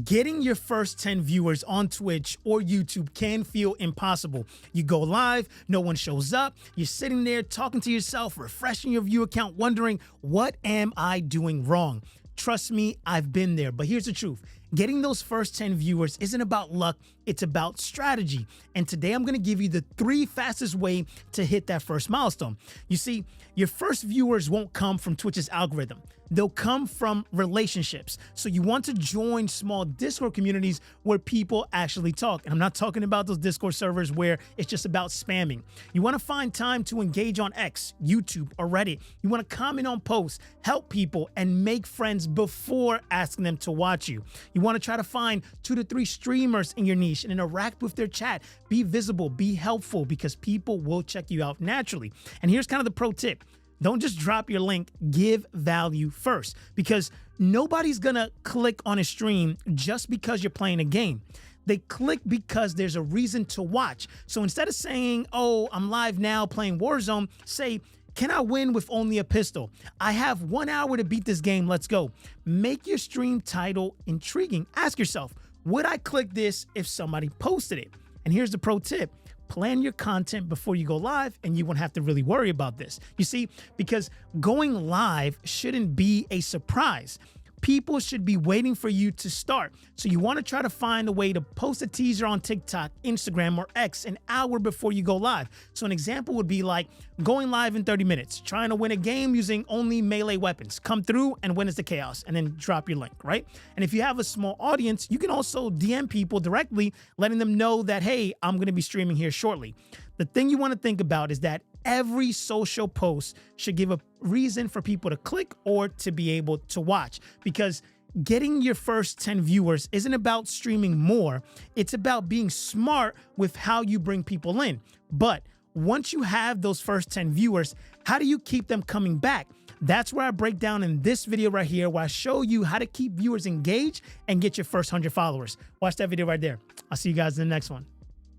Getting your first 10 viewers on Twitch or YouTube can feel impossible. You go live, no one shows up, you're sitting there talking to yourself, refreshing your view account, wondering, what am I doing wrong? Trust me, I've been there, but here's the truth. Getting those first 10 viewers isn't about luck, it's about strategy. And today I'm gonna give you the 3 fastest way to hit that first milestone. You see, your first viewers won't come from Twitch's algorithm. They'll come from relationships. So you want to join small Discord communities where people actually talk. And I'm not talking about those Discord servers where it's just about spamming. You want to find time to engage on X, YouTube, or Reddit. You want to comment on posts, help people, and make friends before asking them to watch you. You want to try to find 2 to 3 streamers in your niche and interact with their chat. Be visible, be helpful, because people will check you out naturally. And here's kind of the pro tip. Don't just drop your link, give value first, because nobody's gonna click on a stream just because you're playing a game. They click because there's a reason to watch. So instead of saying, oh, I'm live now playing Warzone, say, can I win with only a pistol? I have 1 hour to beat this game, let's go. Make your stream title intriguing. Ask yourself, would I click this if somebody posted it? And here's the pro tip. Plan your content before you go live and you won't have to really worry about this. You see, because going live shouldn't be a surprise. People should be waiting for you to start. So you want to try to find a way to post a teaser on TikTok, Instagram, or X an hour before you go live. So an example would be like going live in 30 minutes, trying to win a game using only melee weapons. Come through and win as the chaos, and then drop your link, right? And if you have a small audience, you can also DM people directly, letting them know that, hey, I'm going to be streaming here shortly. The thing you want to think about is that every social post should give a reason for people to click or to be able to watch, because getting your first 10 viewers isn't about streaming more. It's about being smart with how you bring people in. But once you have those first 10 viewers, how do you keep them coming back? That's where I break down in this video right here, where I show you how to keep viewers engaged and get your first 100 followers. Watch that video right there. I'll see you guys in the next one.